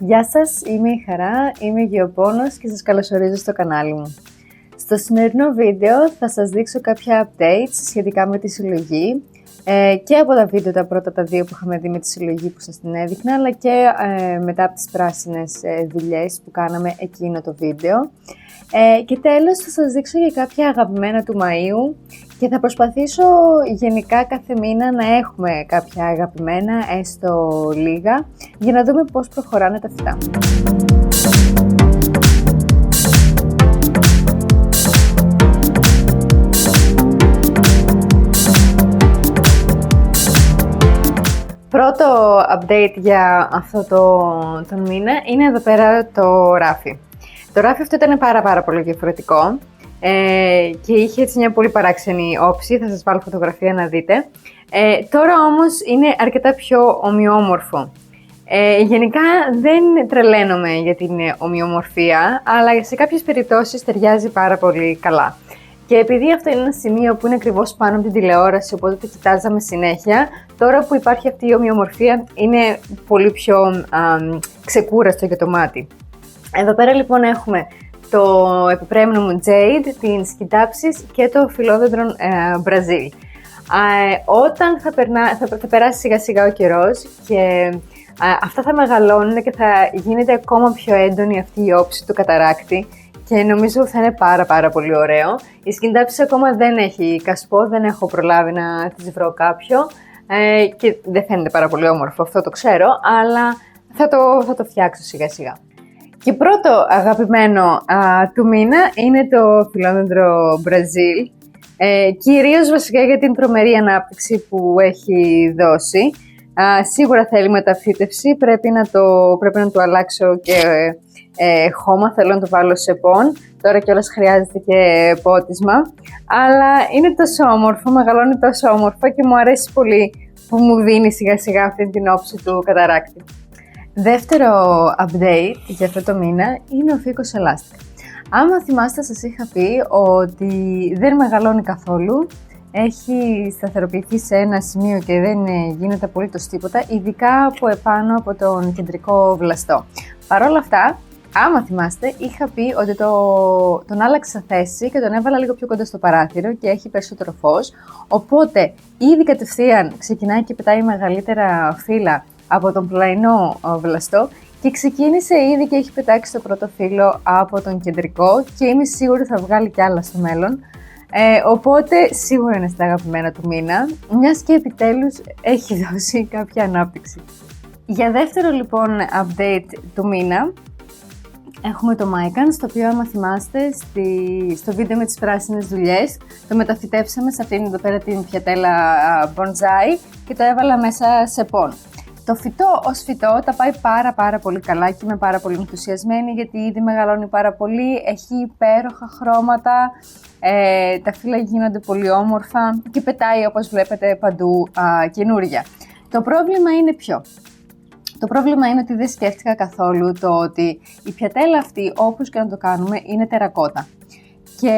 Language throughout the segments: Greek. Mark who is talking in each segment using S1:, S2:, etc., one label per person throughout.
S1: Γεια σας, είμαι η Χαρά, είμαι γεωπόνος και σας καλωσορίζω στο κανάλι μου. Στο σημερινό βίντεο θα σας δείξω κάποια updates σχετικά με τη συλλογή και από τα βίντεο τα πρώτα τα δύο που είχαμε δει με τη συλλογή που σας την έδειχνα, αλλά και μετά από τις πράσινες δουλειές που κάναμε εκείνο το βίντεο. Και τέλος θα σας δείξω για κάποια αγαπημένα του Μαΐου και θα προσπαθήσω γενικά κάθε μήνα να έχουμε κάποια αγαπημένα, έστω λίγα, για να δούμε πώς προχωράνε τα φυτά. Πρώτο update για αυτό τον μήνα είναι εδώ πέρα το ράφι. Το ράφι αυτό ήταν πάρα πολύ διαφορετικό και είχε έτσι μια πολύ παράξενη όψη, θα σας βάλω φωτογραφία να δείτε. Τώρα όμως είναι αρκετά πιο ομοιόμορφο. Γενικά δεν τρελαίνομαι για την ομοιομορφία, αλλά σε κάποιες περιπτώσεις ταιριάζει πάρα πολύ καλά. Και επειδή αυτό είναι ένα σημείο που είναι ακριβώς πάνω από την τηλεόραση, οπότε το κοιτάζαμε συνέχεια, τώρα που υπάρχει αυτή η ομοιομορφία είναι πολύ πιο ξεκούραστο για το μάτι. Εδώ πέρα λοιπόν έχουμε το επιπρέμενο μου Jade, την Σκυτάψης και το Philodendron Brazil. Όταν θα περάσει σιγά σιγά ο καιρός και αυτά θα μεγαλώνουν και θα γίνεται ακόμα πιο έντονη αυτή η όψη του καταράκτη και νομίζω θα είναι πάρα πολύ ωραίο. Η Σκυτάψης ακόμα δεν έχει κασπό, δεν έχω προλάβει να της βρω κάποιο και δεν φαίνεται πάρα πολύ όμορφο, αυτό το ξέρω, αλλά θα το φτιάξω σιγά σιγά. Και πρώτο αγαπημένο του μήνα είναι το Philodendron Brazil, κυρίως βασικά για την τρομερή ανάπτυξη που έχει δώσει. Σίγουρα θέλει μεταφύτευση, πρέπει να του αλλάξω και χώμα, θέλω να το βάλω σε πον. Τώρα κιόλας χρειάζεται και πότισμα, αλλά είναι τόσο όμορφο, μεγαλώνει τόσο όμορφα και μου αρέσει πολύ που μου δίνει σιγά σιγά αυτή την όψη του καταράκτη. Δεύτερο update για αυτό το μήνα είναι ο φοίκος Elastic. Άμα θυμάστε, σας είχα πει ότι δεν μεγαλώνει καθόλου, έχει σταθεροποιηθεί σε ένα σημείο και δεν γίνεται απολύτως τίποτα, ειδικά από επάνω από τον κεντρικό βλαστό. Παρ' όλα αυτά, άμα θυμάστε, είχα πει ότι τον άλλαξα θέση και τον έβαλα λίγο πιο κοντά στο παράθυρο και έχει περισσότερο φως, οπότε ήδη κατευθείαν ξεκινάει και πετάει μεγαλύτερα φύλλα από τον πλαϊνό βλαστό και ξεκίνησε ήδη και έχει πετάξει το πρώτο φύλλο από τον κεντρικό και είμαι σίγουρη θα βγάλει κι άλλα στο μέλλον. Οπότε σίγουρα είναι στα αγαπημένα του μήνα, μιας και επιτέλους έχει δώσει κάποια ανάπτυξη. Για δεύτερο λοιπόν update του μήνα έχουμε το Mycans, το οποίο άμα θυμάστε στο βίντεο με τις πράσινες δουλειές το μεταφυτέψαμε σε αυτήν εδώ πέρα την πιατέλα bonsai και το έβαλα μέσα σε πον. Το φυτό ως φυτό τα πάει πάρα πολύ καλά και είμαι πάρα πολύ ενθουσιασμένη γιατί ήδη μεγαλώνει πάρα πολύ, έχει υπέροχα χρώματα, τα φύλλα γίνονται πολύ όμορφα και πετάει όπως βλέπετε παντού καινούρια. Το πρόβλημα είναι ποιο? Το πρόβλημα είναι ότι δεν σκέφτηκα καθόλου το ότι η πιατέλα αυτή, όπως και να το κάνουμε, είναι τερακότα. Και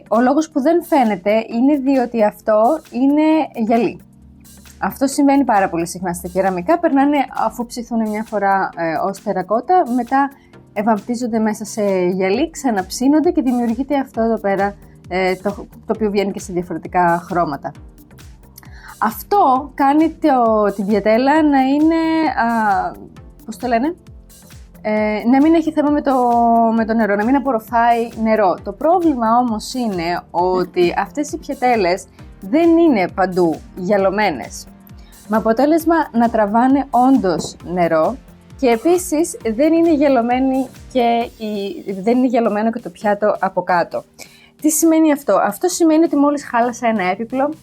S1: ο λόγος που δεν φαίνεται είναι διότι αυτό είναι γυαλί. Αυτό συμβαίνει πάρα πολύ συχνά στα κεραμικά, περνάνε αφού ψηθούν μια φορά ως τερακότα, μετά ευαμπτίζονται μέσα σε γυαλί, ξαναψύνονται και δημιουργείται αυτό εδώ πέρα, το οποίο βγαίνει και σε διαφορετικά χρώματα. Αυτό κάνει την πιατέλα να είναι, πώς το λένε, να μην έχει θέμα με το νερό, να μην απορροφάει νερό. Το πρόβλημα όμως είναι ότι αυτές οι πιατέλες δεν είναι παντού γυαλωμένες, με αποτέλεσμα να τραβάνε όντως νερό και επίσης δεν είναι γυαλωμένο και το πιάτο από κάτω. Τι σημαίνει αυτό? Αυτό σημαίνει ότι μόλις χάλασα ένα έπιπλο,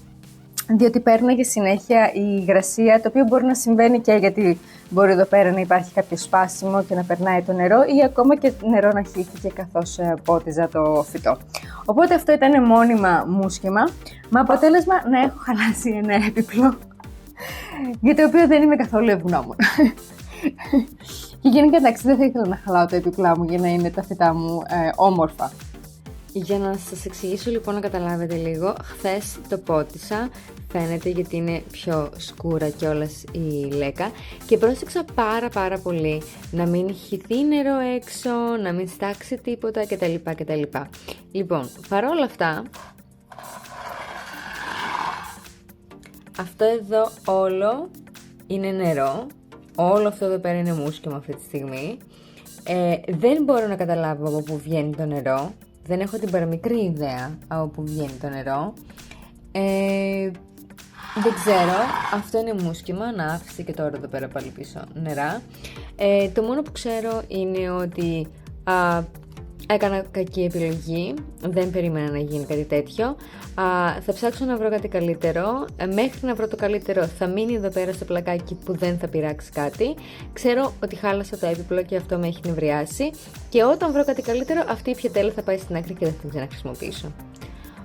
S1: διότι παίρναγε συνέχεια η υγρασία, το οποίο μπορεί να συμβαίνει και γιατί μπορεί εδώ πέρα να υπάρχει κάποιο σπάσιμο και να περνάει το νερό ή ακόμα και νερό να χύθηκε καθώς πότιζα το φυτό. Οπότε αυτό ήταν μόνιμα μουσχημα, με αποτέλεσμα να έχω χαλάσει ένα έπιπλο, για το οποίο δεν είμαι καθόλου ευγνώμων. Και γενικά εντάξει, δεν θα ήθελα να χαλάω το έπιπλά μου για να είναι τα φυτά μου όμορφα. Για να σας εξηγήσω λοιπόν να καταλάβετε λίγο, χθες το πότισα, φαίνεται γιατί είναι πιο σκούρα κιόλας η λέκα και πρόσεξα πάρα πολύ να μην χυθεί νερό έξω, να μην στάξει τίποτα κτλ. Λοιπόν, παρόλα αυτά, αυτό εδώ όλο είναι νερό, όλο αυτό εδώ πέρα είναι μουσκεμα αυτή τη στιγμή. Δεν μπορώ να καταλάβω από πού βγαίνει το νερό. Δεν έχω την παραμικρή ιδέα από πού βγαίνει το νερό. Δεν ξέρω. Αυτό είναι μουσκεμα. Να άφησε και τώρα εδώ πέρα πάλι πίσω νερά. Το μόνο που ξέρω είναι ότι έκανα κακή επιλογή. Δεν περίμενα να γίνει κάτι τέτοιο. Θα ψάξω να βρω κάτι καλύτερο. Μέχρι να βρω το καλύτερο θα μείνει εδώ πέρα στο πλακάκι που δεν θα πειράξει κάτι. Ξέρω ότι χάλασα το έπιπλο και αυτό με έχει νευριάσει. Και όταν βρω κάτι καλύτερο, αυτή η πιετέλα θα πάει στην άκρη και δεν θα την ξαναχρησιμοποιήσω.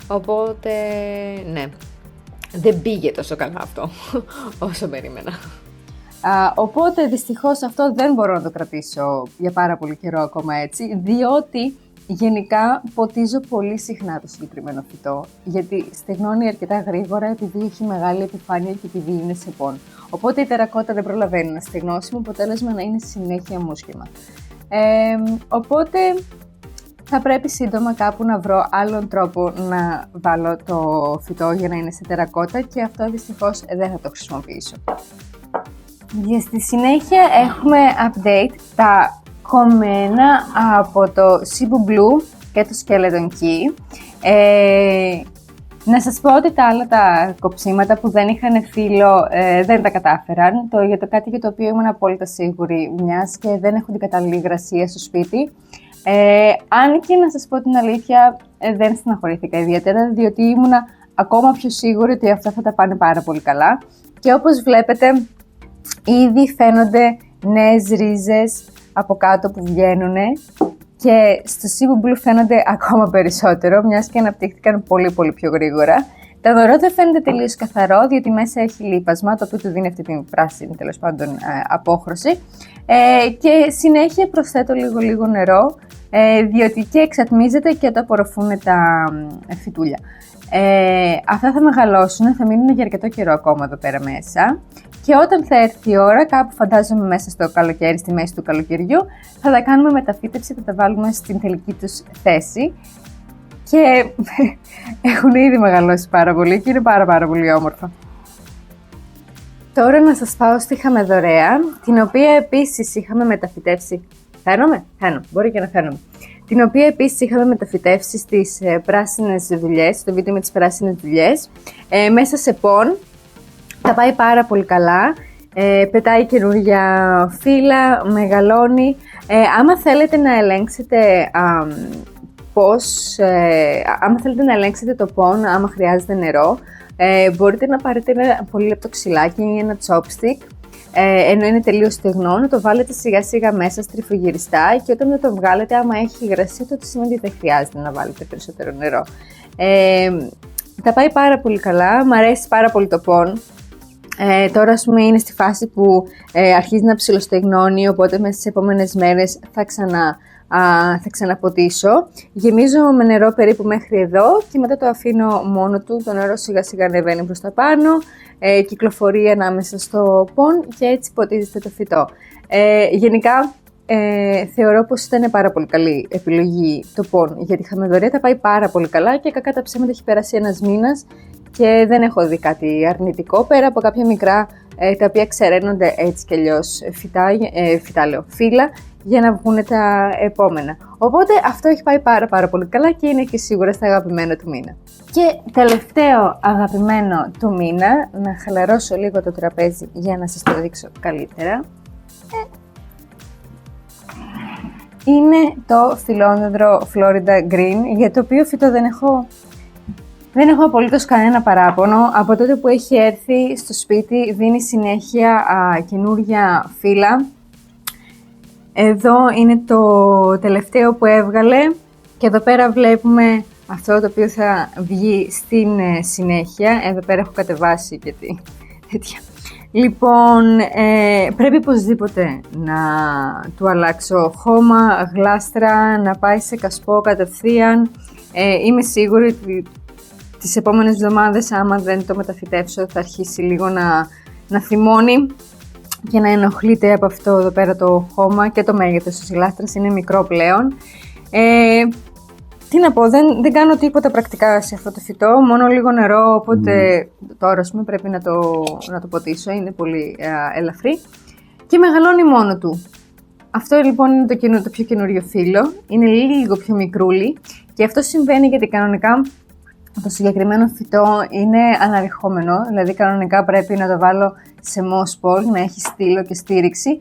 S1: Οπότε, ναι. Δεν πήγε τόσο καλά αυτό όσο περίμενα.
S2: Οπότε δυστυχώς αυτό δεν μπορώ να το κρατήσω για πάρα πολύ καιρό ακόμα έτσι, διότι γενικά ποτίζω πολύ συχνά το συγκεκριμένο φυτό, γιατί στεγνώνει αρκετά γρήγορα επειδή έχει μεγάλη επιφάνεια και επειδή είναι σε πόν. Οπότε η τερακότα δεν προλαβαίνει να στεγνώσει με αποτέλεσμα να είναι συνέχεια μουσκεμα. Οπότε θα πρέπει σύντομα κάπου να βρω άλλον τρόπο να βάλω το φυτό για να είναι σε τερακότα και αυτό δυστυχώς δεν θα το χρησιμοποιήσω. Και στη συνέχεια έχουμε update τα κομμένα από το Cebu Blue και το Skeleton Key. Να σας πω ότι τα άλλα τα κοψίματα που δεν είχαν φύλλο δεν τα κατάφεραν. Κάτι για το οποίο ήμουν απόλυτα σίγουρη, μιας και δεν έχω την κατάλληλη υγρασία στο σπίτι. Αν και να σας πω την αλήθεια, δεν στεναχωρήθηκα ιδιαίτερα, διότι ήμουν ακόμα πιο σίγουρη ότι αυτά θα τα πάνε πάρα πολύ καλά. Και όπως βλέπετε, ήδη φαίνονται νέες ρίζες από κάτω που βγαίνουν και στο Cebu Blue φαίνονται ακόμα περισσότερο, μιας και αναπτύχθηκαν πολύ πιο γρήγορα. Το νερό δεν φαίνεται τελείως καθαρό, διότι μέσα έχει λίπασμα, το οποίο του δίνει αυτή την πράσινη τέλος πάντων απόχρωση. Και συνέχεια προσθέτω λίγο νερό, διότι και εξατμίζεται και το απορροφούν τα φυτούλια. Αυτά θα μεγαλώσουν, θα μείνουν για αρκετό καιρό ακόμα εδώ πέρα μέσα. Και όταν θα έρθει η ώρα, κάπου φαντάζομαι μέσα στο καλοκαίρι, στη μέση του καλοκαιριού, θα τα κάνουμε μεταφύτευση, θα τα βάλουμε στην τελική τους θέση. Και έχουν ήδη μεγαλώσει πάρα πολύ και είναι πάρα πολύ όμορφα. Τώρα να σας πάω στη χαμεδορέα, την οποία επίσης είχαμε μεταφυτεύσει. Φαίνομαι? Μπορεί και να φαίνομαι. Την οποία επίσης είχαμε μεταφυτεύσει στις πράσινες δουλειές, στο βίντεο με τις πράσινες δουλειές, μέσα σε πον. Τα πάει πάρα πολύ καλά, πετάει καινούργια φύλλα, μεγαλώνει. Άμα θέλετε να ελέγξετε άμα θέλετε να ελέγξετε το πον, άμα χρειάζεται νερό, μπορείτε να πάρετε ένα πολύ λεπτό ξυλάκι ή ένα chopstick, ενώ είναι τελείως στεγνό, να το βάλετε σιγά σιγά μέσα στριφογυριστά και όταν το βγάλετε, άμα έχει υγρασία, τότε σημαίνει ότι δεν χρειάζεται να βάλετε περισσότερο νερό. Τα πάει πάρα πολύ καλά, μου αρέσει πάρα πολύ το πον. Τώρα ας πούμε είναι στη φάση που αρχίζει να ψιλοστεγνώνει, οπότε μέσα στις επόμενες μέρες θα ξαναποτίσω. Γεμίζω με νερό περίπου μέχρι εδώ και μετά το αφήνω μόνο του, το νερό σιγά σιγά ανεβαίνει προς τα πάνω, κυκλοφορεί ανάμεσα στο πον και έτσι ποτίζεται το φυτό. Γενικά θεωρώ πως ήταν πάρα πολύ καλή επιλογή το πον, γιατί η χαμεδορέα τα πάει πάρα πολύ καλά και κακά τα ψέματα έχει περάσει ένας μήνας και δεν έχω δει κάτι αρνητικό πέρα από κάποια μικρά τα οποία ξεραίνονται έτσι κι αλλιώς φύλλα για να βγουν τα επόμενα. Οπότε αυτό έχει πάει πάρα πολύ καλά και είναι και σίγουρα στα αγαπημένα του μήνα. Και τελευταίο αγαπημένο του μήνα, να χαλαρώσω λίγο το τραπέζι για να σας το δείξω καλύτερα, είναι το φιλόδεντρο Florida Green, για το οποίο φυτό δεν έχω απολύτως κανένα παράπονο. Από τότε που έχει έρθει στο σπίτι δίνει συνέχεια καινούργια φύλλα. Εδώ είναι το τελευταίο που έβγαλε και εδώ πέρα βλέπουμε αυτό το οποίο θα βγει στην συνέχεια. Εδώ πέρα έχω κατεβάσει γιατί τέτοια. Λοιπόν, πρέπει οπωσδήποτε να του αλλάξω χώμα, γλάστρα, να πάει σε κασπό κατευθείαν. Είμαι σίγουρη ότι τις επόμενες εβδομάδες, άμα δεν το μεταφυτεύσω, θα αρχίσει λίγο να θυμώνει και να ενοχλείται από αυτό εδώ πέρα το χώμα και το μέγεθος της γλάστρας είναι μικρό πλέον. Τι να πω, δεν κάνω τίποτα πρακτικά σε αυτό το φυτό, μόνο λίγο νερό, οπότε τώρα πρέπει να το ποτίσω, είναι πολύ ελαφρύ και μεγαλώνει μόνο του. Αυτό λοιπόν είναι το πιο καινούριο φύλλο, είναι λίγο πιο μικρούλι και αυτό συμβαίνει γιατί κανονικά το συγκεκριμένο φυτό είναι αναρριχόμενο, δηλαδή κανονικά πρέπει να το βάλω σε moss pole, να έχει στήλο και στήριξη.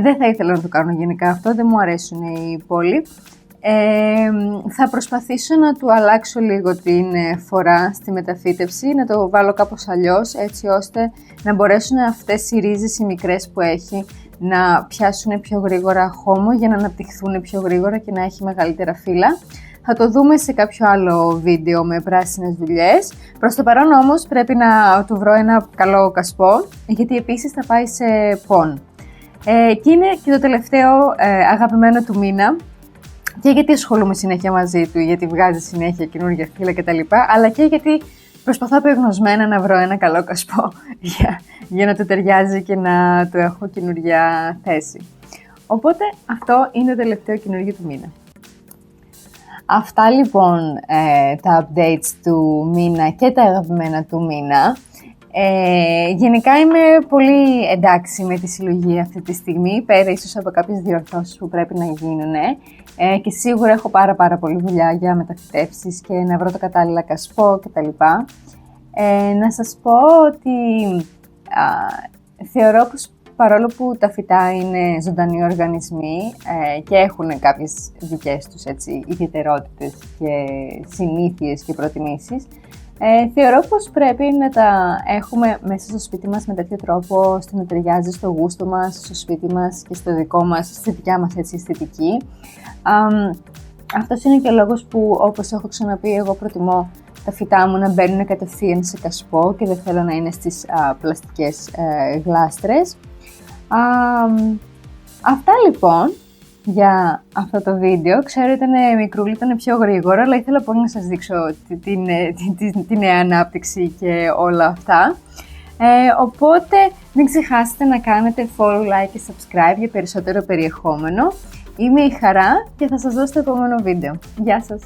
S2: Δεν θα ήθελα να το κάνω γενικά αυτό, δεν μου αρέσουν οι πόλοι. Θα προσπαθήσω να του αλλάξω λίγο την φορά στη μεταφύτευση, να το βάλω κάπως αλλιώς, έτσι ώστε να μπορέσουν αυτές οι ρίζες οι μικρές που έχει να πιάσουν πιο γρήγορα χώμο για να αναπτυχθούν πιο γρήγορα και να έχει μεγαλύτερα φύλλα. Θα το δούμε σε κάποιο άλλο βίντεο με πράσινες δουλειές. Προς το παρόν όμως πρέπει να του βρω ένα καλό κασπό, γιατί επίσης θα πάει σε πον. Και είναι και το τελευταίο αγαπημένο του μήνα. Και γιατί ασχολούμαι συνέχεια μαζί του, γιατί βγάζει συνέχεια καινούργια φύλλα κτλ. Αλλά και γιατί προσπαθώ απεγνωσμένα να βρω ένα καλό κασπό για να του ταιριάζει και να του έχω καινούργια θέση. Οπότε αυτό είναι το τελευταίο καινούργιο του μήνα. Αυτά λοιπόν τα updates του μήνα και τα αγαπημένα του μήνα. Γενικά είμαι πολύ εντάξει με τη συλλογή αυτή τη στιγμή, πέρα ίσως από κάποιες διορθώσεις που πρέπει να γίνουν και σίγουρα έχω πάρα πολύ δουλειά για μεταφυτεύσεις και να βρω το κατάλληλα κασπό κτλ. Να σας πω ότι θεωρώ πως παρόλο που τα φυτά είναι ζωντανοί οργανισμοί και έχουν κάποιες δικές τους ιδιαιτερότητες και συνήθειες και προτιμήσεις, θεωρώ πως πρέπει να τα έχουμε μέσα στο σπίτι μας με τέτοιο τρόπο ώστε να ταιριάζει στο γούστο μας, στο σπίτι μας και στο δικό μας, στη δικιά μας αισθητική. Αυτός είναι και ο λόγος που, όπως έχω ξαναπεί, εγώ προτιμώ τα φυτά μου να μπαίνουν κατευθείαν σε κασπό και δεν θέλω να είναι στις πλαστικές γλάστρες. Αυτά λοιπόν για αυτό το βίντεο. Ξέρω ήταν μικρούλι, ήταν πιο γρήγορο, αλλά ήθελα πολύ να σας δείξω τη νέα ανάπτυξη και όλα αυτά. Οπότε μην ξεχάσετε να κάνετε follow, like και subscribe για περισσότερο περιεχόμενο. Είμαι η Χαρά και θα σας δω στο επόμενο βίντεο. Γεια σας!